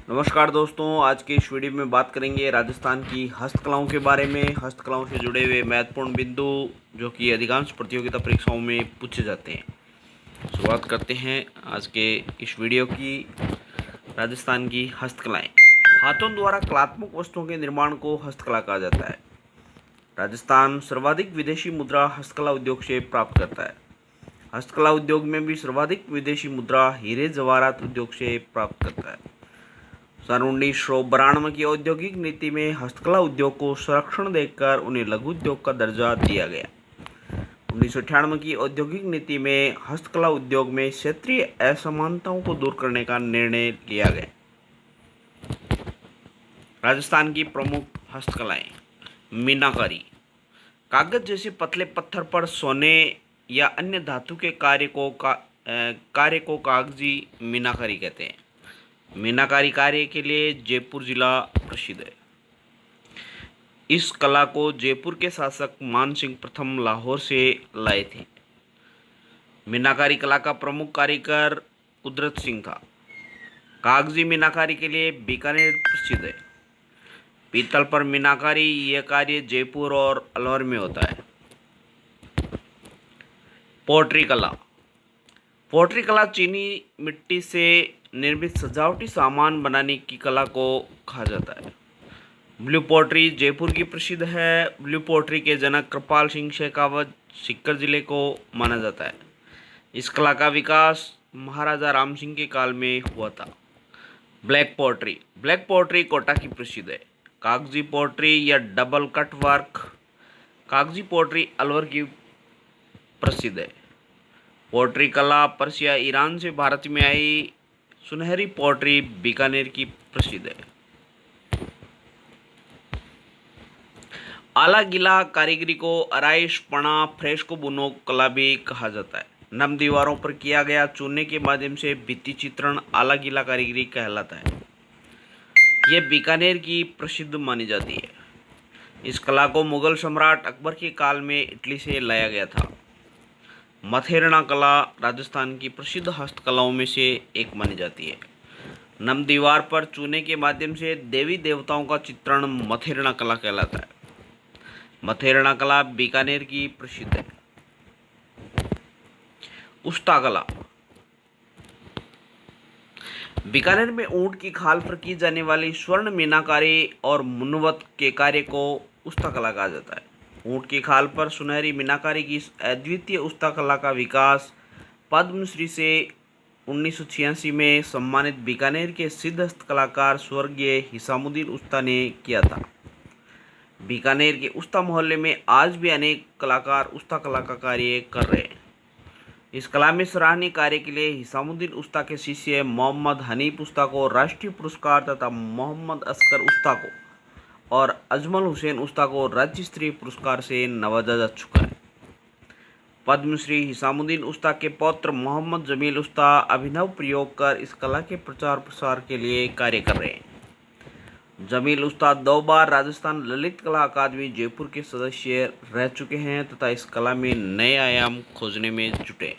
नमस्कार दोस्तों, आज के इस वीडियो में बात करेंगे राजस्थान की हस्तकलाओं के बारे में। हस्तकलाओं से जुड़े हुए महत्वपूर्ण बिंदु जो कि अधिकांश प्रतियोगिता परीक्षाओं में पूछे जाते हैं। शुरुआत करते हैं आज के इस वीडियो की। राजस्थान की हस्तकलाएं। हाथों द्वारा कलात्मक वस्तुओं के निर्माण को हस्तकला कहा जाता है। राजस्थान सर्वाधिक विदेशी मुद्रा हस्तकला उद्योग से प्राप्त करता है। हस्तकला उद्योग में भी सर्वाधिक विदेशी मुद्रा हीरे जवाहरात उद्योग से प्राप्त करता है। सन 1992 की औद्योगिक नीति में हस्तकला उद्योग को संरक्षण देकर उन्हें लघु उद्योग का दर्जा दिया गया। 1998 की औद्योगिक नीति में हस्तकला उद्योग में क्षेत्रीय असमानताओं को दूर करने का निर्णय लिया गया। राजस्थान की प्रमुख हस्तकलाएं। मीनाकारी। कागज जैसे पतले पत्थर पर सोने या अन्य धातु के कार्य को कागजी मीनाकारी कहते हैं। मीनाकारी कार्य के लिए जयपुर जिला प्रसिद्ध है। इस कला को जयपुर के शासक मान सिंह प्रथम लाहौर से लाए थे। मीनाकारी कला का प्रमुख कारीगर कुदरत सिंह था। कागजी मीनाकारी के लिए बीकानेर प्रसिद्ध है। पीतल पर मीनाकारी यह कार्य जयपुर और अलवर में होता है। पोट्री कला। पोट्री कला चीनी मिट्टी से निर्मित सजावटी सामान बनाने की कला को कहा जाता है। ब्लू पोट्री जयपुर की प्रसिद्ध है। ब्लू पोट्री के जनक कृपाल सिंह शेखावत सीकर जिले को माना जाता है। इस कला का विकास महाराजा राम सिंह के काल में हुआ था। Black pottery. Black pottery Kota की प्रसिद्ध है। कागजी पोट्री या डबल कट वर्क। कागजी पोट्री अलवर की प्रसिद्ध है। पोट्री कला पर्सिया ईरान से भारत में आई। सुनहरी पोट्री बीकानेर की प्रसिद्ध है। आला गीला कारीगरी को आराइश पणा फ्रेस्को बुनो कला भी कहा जाता है। नम दीवारों पर किया गया चूने के माध्यम से भित्ति चित्रण आला गीला कारीगरी कहलाता है। यह बीकानेर की प्रसिद्ध मानी जाती है। इस कला को मुगल सम्राट अकबर के काल में इटली से लाया गया था। मथेरना कला राजस्थान की प्रसिद्ध हस्तकलाओं में से एक मानी जाती है। नम दीवार पर चूने के माध्यम से देवी देवताओं का चित्रण मथेरना कला कहलाता है। मथेरना कला बीकानेर की प्रसिद्ध है। उस्ता कला। बीकानेर में ऊंट की खाल पर की जाने वाली स्वर्ण मीनाकारी और मुन्नवत के कार्य को उस्ता कला कहा जाता है। ऊंट की खाल पर सुनहरी मीनाकारी की अद्वितीय उस्ता कला का विकास पद्मश्री से 1986 में सम्मानित बीकानेर के सिद्ध हस्तकलाकार स्वर्गीय हिसामुद्दीन उस्ता ने किया था। बीकानेर के उस्ता मोहल्ले में आज भी अनेक कलाकार उस्ता कला का कार्य कर रहे हैं। इस कला में सराहनीय कार्य के लिए हिसामुद्दीन उस्ता के शिष्य मोहम्मद हनीफ उस्ता को राष्ट्रीय पुरस्कार तथा मोहम्मद असगर उस्ता को और अजमल हुसैन उस्ता को राज्य स्तरीय पुरस्कार से नवाजा जा चुका है। पद्मश्री हिसामुद्दीन उस्ता के पौत्र मोहम्मद जमील उस्ता अभिनव प्रयोग कर इस कला के प्रचार प्रसार के लिए कार्य कर रहे हैं। जमील उस्ता 2 बार राजस्थान ललित कला अकादमी जयपुर के सदस्य रह चुके हैं तथा इस कला में नए आयाम खोजने में जुटे।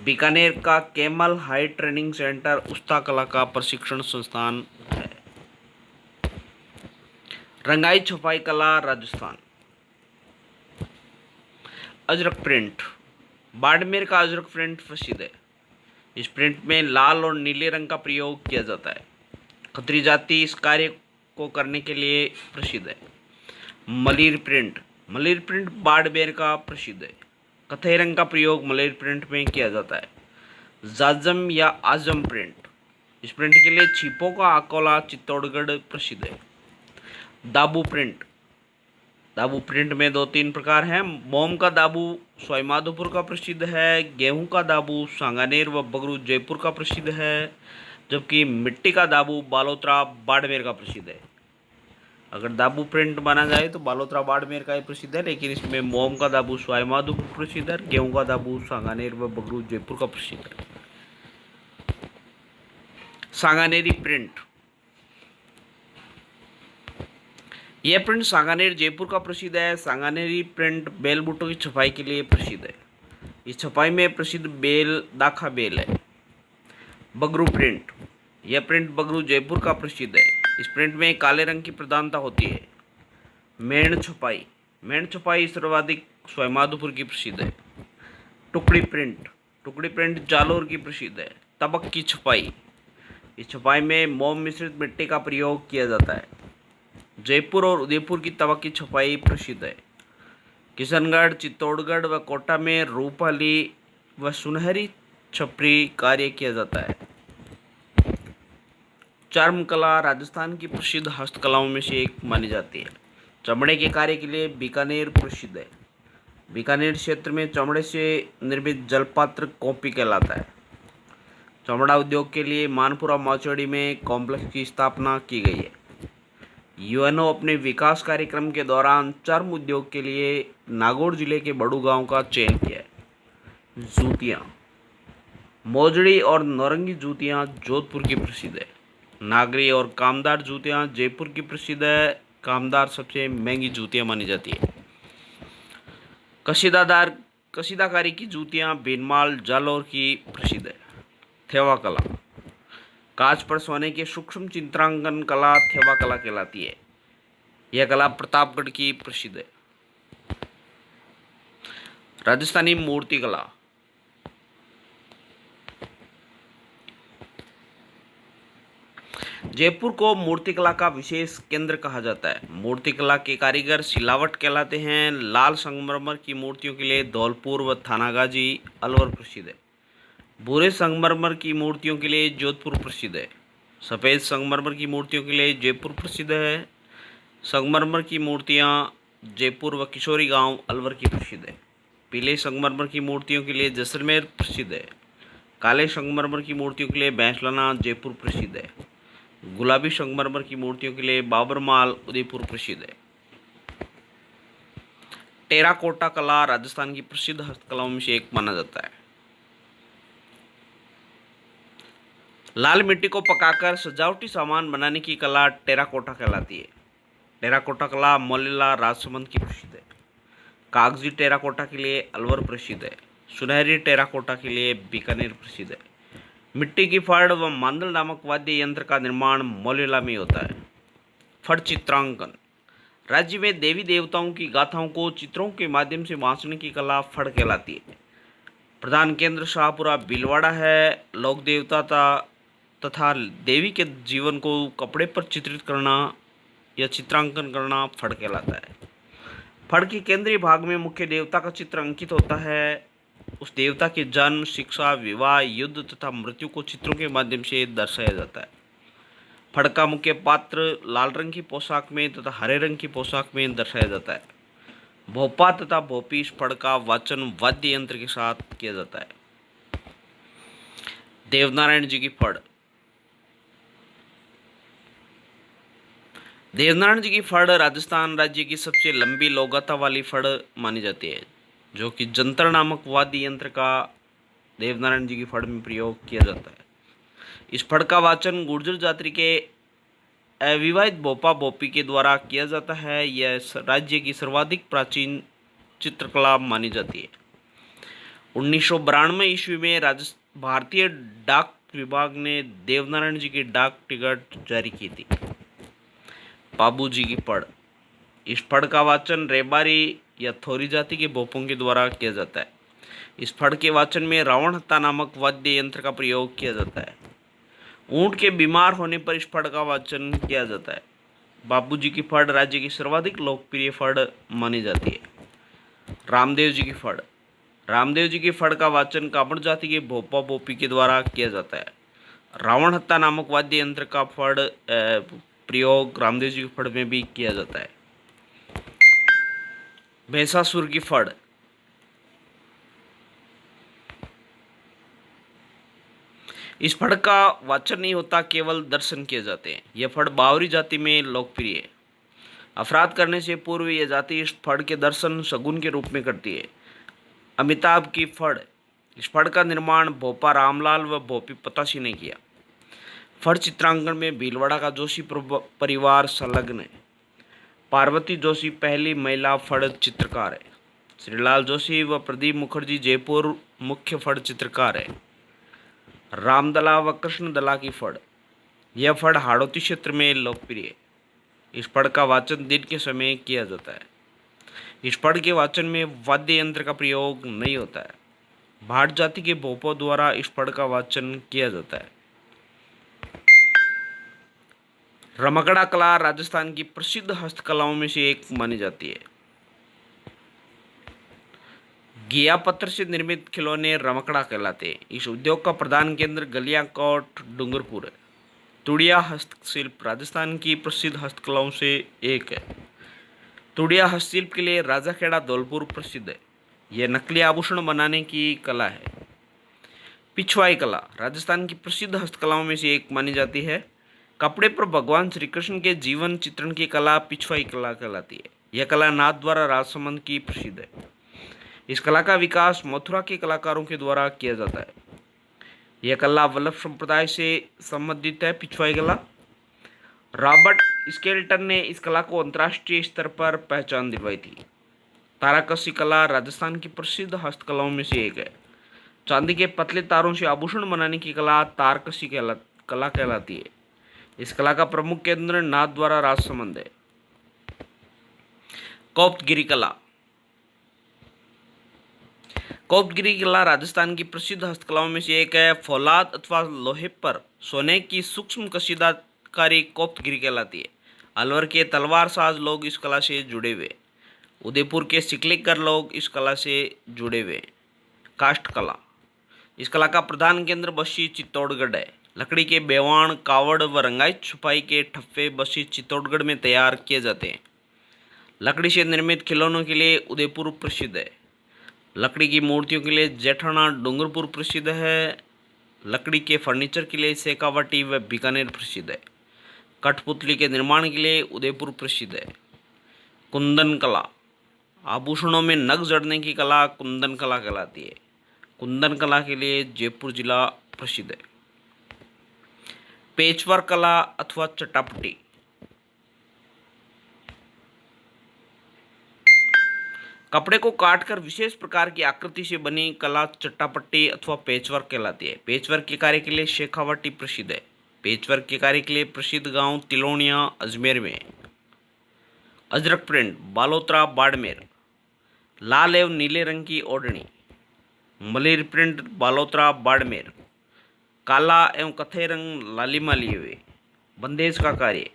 बीकानेर का कैमल हाई ट्रेनिंग सेंटर उस्ता कला का प्रशिक्षण संस्थान है। रंगाई छपाई कला राजस्थान। अजरक प्रिंट। बाड़मेर का अजरक प्रिंट प्रसिद्ध है। इस प्रिंट में लाल और नीले रंग का प्रयोग किया जाता है। खत्री जाति इस कार्य को करने के लिए प्रसिद्ध है। मलिर प्रिंट। मलिर प्रिंट बाड़मेर का प्रसिद्ध है। कथई रंग का प्रयोग मलिर प्रिंट में किया जाता है। जाजम या आजम प्रिंट। इस प्रिंट के लिए छिपो का अकोला चित्तौड़गढ़ प्रसिद्ध है। दाबू प्रिंट। दाबू प्रिंट में 2-3 प्रकार हैं। मोम का दाबू सवाईमाधोपुर का प्रसिद्ध है। गेहूं का दाबू सांगानेर व बगरू जयपुर का प्रसिद्ध है, जबकि मिट्टी का दाबू बालोतरा बाड़मेर का प्रसिद्ध है। अगर दाबू प्रिंट बना जाए तो बालोतरा बाड़मेर का ही प्रसिद्ध है, लेकिन इसमें मोम का दाबू सवाईमाधोपुर प्रसिद्ध है, गेहूं का दाबू सांगानेर व बगरू जयपुर का प्रसिद्ध है। सांगानेरी प्रिंट। यह प्रिंट सांगानेर जयपुर का प्रसिद्ध है। सांगानेरी प्रिंट बेल बूटों की छपाई के लिए प्रसिद्ध है। इस छपाई में प्रसिद्ध बेल दाखा बेल है। बगरू प्रिंट। यह प्रिंट बगरू जयपुर का प्रसिद्ध है। इस प्रिंट में काले रंग की प्रधानता होती है। मेण छपाई सर्वाधिक सवाईमाधोपुर की प्रसिद्ध है। टुकड़ी प्रिंट जालोर की प्रसिद्ध है। तबक की छपाई, इस छपाई में मोम मिश्रित मिट्टी का प्रयोग किया जाता है। जयपुर और उदयपुर की तबक की छपाई प्रसिद्ध है। किशनगढ़, चित्तौड़गढ़ व कोटा में रूपाली व सुनहरी छपरी कार्य किया जाता है। चर्म कला राजस्थान की प्रसिद्ध हस्तकलाओं में से एक मानी जाती है। चमड़े के कार्य के लिए बीकानेर प्रसिद्ध है। बीकानेर क्षेत्र में चमड़े से निर्मित जलपात्र कॉपी कहलाता है। चमड़ा उद्योग के लिए मानपुरा माचोड़ी में कॉम्प्लेक्स की स्थापना की गई है। यूएनओ अपने विकास कार्यक्रम के दौरान चर्म उद्योग के लिए नागौर जिले के बड़ू गांव का चयन किया है। जूतियाँ, मोजड़ी और नौरंगी जूतियाँ जोधपुर की प्रसिद्ध है। नागरी और कामदार जूतियाँ जयपुर की प्रसिद्ध है। कामदार सबसे महंगी जूतियाँ मानी जाती है। कशीदाकारी की जूतियाँ बेनमाल जालौर की प्रसिद्ध है। थेवा कला, कांच पर सोने के सूक्ष्म चित्रांकन कला थेवा कला कहलाती है। यह कला प्रतापगढ़ की प्रसिद्ध है। राजस्थानी मूर्ति कला, जयपुर को मूर्तिकला का विशेष केंद्र कहा जाता है। मूर्तिकला के कारीगर सिलावट कहलाते हैं। लाल संगमरमर की मूर्तियों के लिए धौलपुर व थानागाजी अलवर प्रसिद्ध है। भूरे संगमरमर की मूर्तियों के लिए जोधपुर प्रसिद्ध है। सफ़ेद संगमरमर की मूर्तियों के लिए जयपुर प्रसिद्ध है। संगमरमर की मूर्तियाँ जयपुर व किशोरी गांव अलवर की प्रसिद्ध है। पीले संगमरमर की मूर्तियों के लिए जैसलमेर प्रसिद्ध है। काले संगमरमर की मूर्तियों के लिए बैंसलाना जयपुर प्रसिद्ध है। गुलाबी संगमरमर की मूर्तियों के लिए बाबरमाल उदयपुर प्रसिद्ध है। टेराकोटा कला राजस्थान की प्रसिद्ध हस्तकलाओं में से एक माना जाता है। लाल मिट्टी को पकाकर सजावटी सामान बनाने की कला टेराकोटा कहलाती है। टेराकोटा कला मोलेला राजसमंद की प्रसिद्ध है। कागजी टेराकोटा के लिए अलवर प्रसिद्ध है। सुनहरी टेराकोटा के लिए बीकानेर प्रसिद्ध है। मिट्टी की फड़ व मांदल नामक वाद्य यंत्र का निर्माण मोलेला में होता है। फड़ चित्रांकन, राज्य में देवी देवताओं की गाथाओं को चित्रों के माध्यम से बांसने की कला फड़ कहलाती है। प्रधान केंद्र शाहपुरा भीलवाड़ा है। लोक देवता तथा देवी के जीवन को कपड़े पर चित्रित करना या चित्रांकन करना फड़ कहलाता है। फड़ के केंद्रीय भाग में मुख्य देवता का चित्र अंकित होता है। उस देवता के जन्म, शिक्षा, विवाह, युद्ध तथा मृत्यु को चित्रों के माध्यम से दर्शाया जाता है। फड़ का मुख्य पात्र लाल रंग की पोशाक में तथा हरे रंग की पोशाक में दर्शाया जाता है। भोपा तथा भोपी इस फड़ का वाचन वाद्य यंत्र के साथ किया जाता है। देवनारायण जी की फड़, देवनारायण जी की फड़ राजस्थान राज्य की सबसे लंबी लोकगाथा वाली फड़ मानी जाती है, जो कि जंतर नामक वाद्य यंत्र का देवनारायण जी की फड़ में प्रयोग किया जाता है। इस फड़ का वाचन गुर्जर जाति के अविवाहित भोपा भोपी के द्वारा किया जाता है। यह राज्य की सर्वाधिक प्राचीन चित्रकला मानी जाती है। 1992 ईस्वी में भारतीय डाक विभाग ने देवनारायण जी की डाक टिकट जारी की थी। बाबू जी की फड़, इस फड़ का वाचन रेबारी या थोरी जाति के भोपों के द्वारा किया जाता है। इस फड़ के वाचन में रावण हत्ता नामक वाद्य यंत्र का प्रयोग किया जाता है। ऊंट के बीमार होने पर इस फड़ का वाचन किया जाता है। बाबू जी की फड़ राज्य की सर्वाधिक लोकप्रिय फड़ मानी जाती है। रामदेव जी की फड़, रामदेव जी की फड़ का वाचन कामड़ जाति के भोपा भोपी के द्वारा किया जाता है। रावण हत्ता नामक वाद्य यंत्र का फड़ प्रयोग रामदेव जी की फड़ में भी किया जाता है। भैंसासुर की फड़, इस फड़ का वाचन नहीं होता, केवल दर्शन किए जाते हैं। यह फड़ बावरी जाति में लोकप्रिय है। अपराध करने से पूर्व यह जाति इस फड़ के दर्शन शगुन के रूप में करती है। अमिताभ की फड़, इस फड़ का निर्माण भोपा रामलाल व भोपी पतासी ने किया। फड़ चित्रांकन में भीलवाड़ा का जोशी परिवार संलग्न है। पार्वती जोशी पहली महिला फड़ चित्रकार है। श्रीलाल जोशी व प्रदीप मुखर्जी जयपुर मुख्य फड़ चित्रकार है। रामदला व कृष्णदला की फड़, यह फड़ हाड़ौती क्षेत्र में लोकप्रिय है। इस फड़ का वाचन दिन के समय किया जाता है। इस फड़ के वाचन में वाद्य यंत्र का प्रयोग नहीं होता है। भाट जाति के भोपों द्वारा इस फड़ का वाचन किया जाता है। रमकड़ा कला राजस्थान की प्रसिद्ध हस्तकलाओं में से एक मानी जाती है। घिया पत्थर से निर्मित खिलौने रमकड़ा कहलाते हैं। इस उद्योग का प्रधान केंद्र गलियाकोट डूंगरपुर है। तुड़िया हस्तशिल्प राजस्थान की प्रसिद्ध हस्तकलाओं से एक है। तुड़िया हस्तशिल्प के लिए राजाखेड़ा धौलपुर प्रसिद्ध है। यह नकली आभूषण बनाने की कला है। पिछवाई कला राजस्थान की प्रसिद्ध हस्तकलाओं में से एक मानी जाती है। कपड़े पर भगवान श्री कृष्ण के जीवन चित्रण की कला पिछवाई कला कहलाती है। यह कला नाथ द्वारा राजसमंद की प्रसिद्ध है। इस कला का विकास मथुरा के कलाकारों के द्वारा किया जाता है। यह कला वल्लभ संप्रदाय से संबंधित है। पिछवाई कला रॉबर्ट स्केल्टन ने इस कला को अंतर्राष्ट्रीय स्तर पर पहचान दिलवाई थी। ताराकसी कला राजस्थान की प्रसिद्ध हस्तकलाओं में से एक है। चांदी के पतले तारों से आभूषण बनाने की कला तारकसी कला कहलाती है। इस कला का प्रमुख केंद्र नाथ द्वारा राजसमंद है। कोप्तगिरी कला कोप्तगिरी कला राजस्थान की प्रसिद्ध हस्तकलाओं में से एक है। फौलाद अथवा लोहे पर सोने की सूक्ष्म कशीदाकारी कोप्तगिरी कहलाती है। अलवर के तलवार साज लोग इस कला से जुड़े हुए। उदयपुर के सिकलीकर लोग इस कला से जुड़े हुए। काष्ठ कला इस कला का प्रधान केंद्र बस्सी चित्तौड़गढ़ है। लकड़ी के बेवाण कावड़ व रंगाई छुपाई के ठप्पे बस्सी चित्तौड़गढ़ में तैयार किए जाते हैं। लकड़ी से निर्मित खिलौनों के लिए उदयपुर प्रसिद्ध है। लकड़ी की मूर्तियों के लिए जेठाना डूंगरपुर प्रसिद्ध है। लकड़ी के फर्नीचर के लिए शेखावाटी व बीकानेर प्रसिद्ध है। कठपुतली के निर्माण के लिए उदयपुर प्रसिद्ध है। कुंदन कला आभूषणों में नग जड़ने की कला कुंदन कला कहलाती है। कुंदन कला के लिए जयपुर जिला प्रसिद्ध है। पेचवर्क कला अथवा चटापटी कपड़े को काटकर विशेष प्रकार की आकृति से बनी कला चट्टापट्टी अथवा पेचवर्क कहलाती है। पेचवर्क के कार्य के लिए शेखावाटी प्रसिद्ध है। पेचवर्क के कार्य के लिए प्रसिद्ध गांव तिलोनिया अजमेर में। अजरक प्रिंट बालोतरा बाड़मेर लाल एवं नीले रंग की ओढ़नी। मलिर प्रिंट बालोतरा बाड़मेर काला एवं कथई रंग लालिमा लिए हुए। बंदेज का कार्य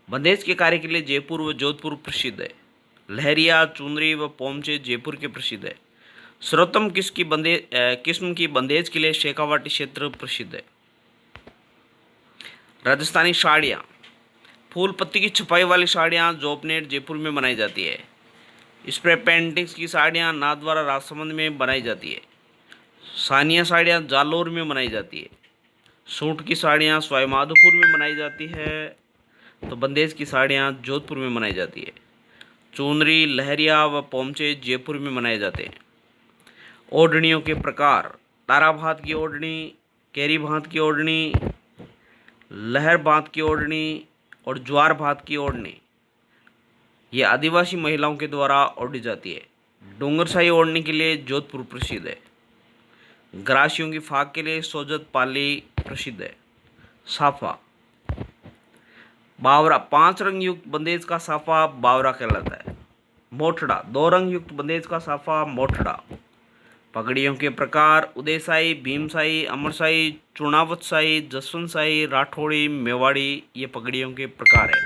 बंदेज के कार्य के लिए जयपुर व जोधपुर प्रसिद्ध है। लहरिया चुनरी व पोमचे जयपुर के प्रसिद्ध है। सर्वोत्तम किस्म की बंदेज के लिए शेखावाटी क्षेत्र प्रसिद्ध है। राजस्थानी साड़ियाँ फूल पत्ती की छपाई वाली साड़ियाँ जोपनेर जयपुर में बनाई जाती है। स्प्रे पेंटिंग्स की साड़ियाँ नाथ द्वारा राजसमंद में बनाई जाती है। सानिया साड़ियाँ जालोर में बनाई जाती है। सूट की साड़ियाँ सवाईमाधोपुर में बनाई जाती है। तो बंदेज की साड़ियाँ जोधपुर में बनाई जाती है। चुनरी लहरिया व पोमचे जयपुर में मनाए जाते हैं। ओढ़नियों के प्रकार तारा भात की ओढ़नी, कैरी भात की ओढ़नी, लहर भात की ओढ़नी और ज्वार भात की ओढ़नी ये आदिवासी महिलाओं के द्वारा ओढ़ी जाती है। डूंगरशाही ओढ़नी के लिए जोधपुर प्रसिद्ध है। गरासियों की फाक के लिए सोजत पाली प्रसिद्ध है। साफा बावरा 5 रंग युक्त बंदेज का साफा बावरा कहलाता है। मोठड़ा 2 रंग युक्त बंदेज का साफा मोठड़ा। पगड़ियों के प्रकार उदयशाही, भीमशाही, अमरशाही, चुनावतशाही, जसवंतशाही, राठौड़ी, मेवाड़ी ये पगड़ियों के प्रकार है।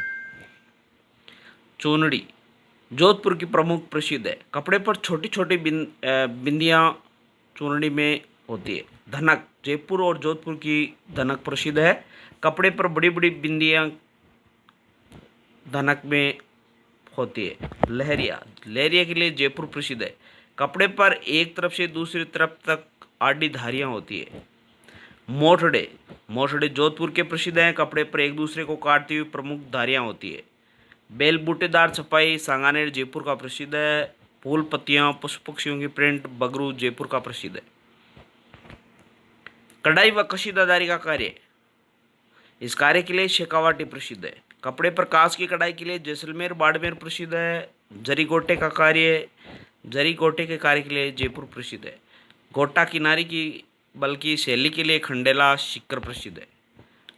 चूनड़ी जोधपुर की प्रमुख प्रसिद्ध है। कपड़े पर छोटी छोटी बिंदियाँ चूनड़ी में होती है। धनक जयपुर और जोधपुर की धनक प्रसिद्ध है। कपड़े पर बड़ी बड़ी बिंदियाँ धनक में होती है। लहरिया लहरिया के लिए जयपुर प्रसिद्ध है। कपड़े पर एक तरफ से दूसरी तरफ तक आड़ी धारियाँ होती है। मोठड़े मोठड़े जोधपुर के प्रसिद्ध हैं। कपड़े पर एक दूसरे को काटती हुई प्रमुख धारियाँ होती है। बेल बूटेदार छपाई सांगानेर जयपुर का प्रसिद्ध है। फूल पत्तियाँ पशु पक्षियों की प्रिंट बगरू जयपुर का प्रसिद्ध है। कढ़ाई व कशीदादारी का कार्य इस कार्य के लिए शेखावाटी प्रसिद्ध है। कपड़े पर कांच की कढ़ाई के लिए जैसलमेर बाड़मेर प्रसिद्ध है। जरी गोटे का कार्य जरी गोटे के कार्य के लिए जयपुर प्रसिद्ध है। गोटा किनारी की बल्कि शैली के लिए खंडेला सीकर प्रसिद्ध है।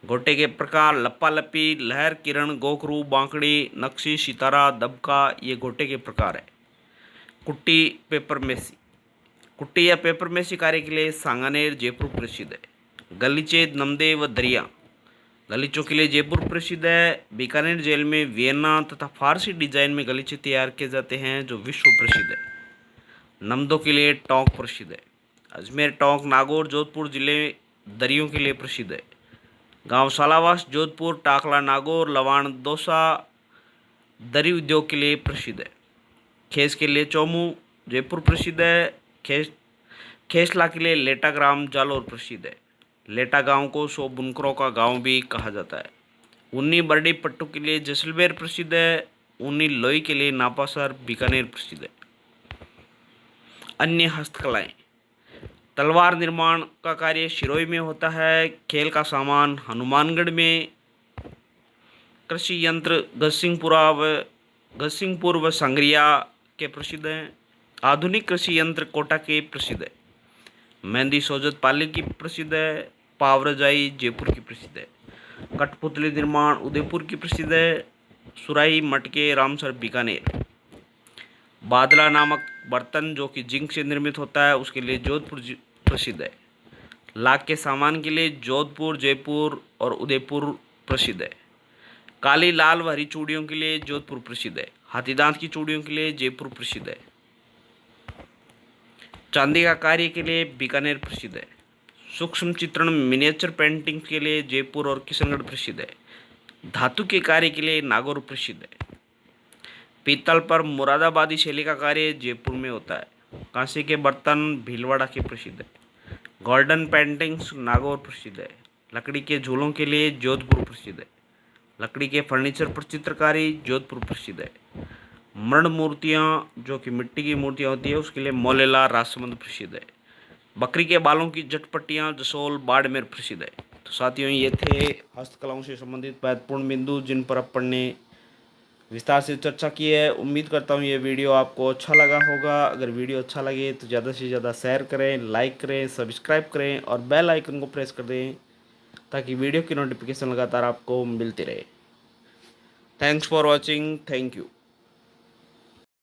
गोटे के प्रकार लप्पा लप्पी, लहर, किरण, गोखरू, बांकड़ी, नक्शी, सितारा, दबका, ये गोटे के प्रकार है। कुट्टी, पेपर मेसी। कुट्टी या पेपर मेसी कार्य के लिए सांगानेर जयपुर प्रसिद्ध है। गलीचे, नमदे व दरिया, गलीचों के लिए जयपुर प्रसिद्ध है। बीकानेर जेल में वियना तथा फारसी डिजाइन में गलीचे तैयार किए जाते हैं जो विश्व प्रसिद्ध है। नमदों के लिए टोंक प्रसिद्ध है। अजमेर, टोंक, नागौर, जोधपुर जिले दरियों के लिए प्रसिद्ध है। गांव सालावास, जोधपुर, टाकला, नागौर, लवाण, दौसा दरी उद्योग के लिए प्रसिद्ध है। खेस के लिए चौमू जयपुर प्रसिद्ध है। खेसला के लिए लेटा ग्राम जालौर प्रसिद्ध है। लेटा गांव को 100 बुनकरों का गांव भी कहा जाता है। उन्नी बरडी पट्टू के लिए जैसलमेर प्रसिद्ध है। उन्नी लोई के लिए नापासर बीकानेर प्रसिद्ध है। अन्य हस्तकलाएं, तलवार निर्माण का कार्य सिरोही में होता है। खेल का सामान हनुमानगढ़ में। कृषि यंत्र घसिंगपुर व संग्रिया के प्रसिद्ध हैं। आधुनिक कृषि यंत्र कोटा के प्रसिद्ध है। मेहंदी सोजत पाली की प्रसिद्ध है। पावरजाई जयपुर की प्रसिद्ध है। कठपुतली निर्माण उदयपुर की प्रसिद्ध है। सुराही, मटके, रामसर बीकानेर। बादला नामक बर्तन जो कि जिंक से निर्मित होता है उसके लिए जोधपुर प्रसिद्ध है। लाख के सामान के लिए जोधपुर, जयपुर और उदयपुर प्रसिद्ध है। काली, लाल व हरी चूड़ियों के लिए जोधपुर प्रसिद्ध है। हाथीदांत की चूड़ियों के लिए जयपुर प्रसिद्ध है। चांदी का कार्य के लिए बीकानेर प्रसिद्ध है। सूक्ष्म चित्रण मिनिएचर पेंटिंग के लिए जयपुर और किशनगढ़ प्रसिद्ध है। धातु के कार्य के लिए नागौर प्रसिद्ध है। पीतल पर मुरादाबादी शैली का कार्य जयपुर में होता है। कांसे के बर्तन भीलवाड़ा के प्रसिद्ध है। गोल्डन पेंटिंग्स नागौर प्रसिद्ध है। लकड़ी के झूलों के लिए जोधपुर प्रसिद्ध है। लकड़ी के फर्नीचर पर चित्रकारी जोधपुर प्रसिद्ध है। मृण मूर्तियाँ जो कि मिट्टी की मूर्तियाँ होती है उसके लिए मोलेला राजसमंद प्रसिद्ध है। बकरी के बालों की जटपट्टियाँ जसोल बाड़मेर प्रसिद्ध है। तो साथियों, ये थे हस्तकलाओं से संबंधित महत्वपूर्ण बिंदु जिन पर अपन ने विस्तार से चर्चा की है। उम्मीद करता हूँ ये वीडियो आपको अच्छा लगा होगा। अगर वीडियो अच्छा लगे तो ज़्यादा से ज़्यादा शेयर करें, लाइक करें, सब्सक्राइब करें और बेल आइकन को प्रेस कर दें ताकि वीडियो की नोटिफिकेशन लगातार आपको मिलती रहे। Thanks for watching. Thank you.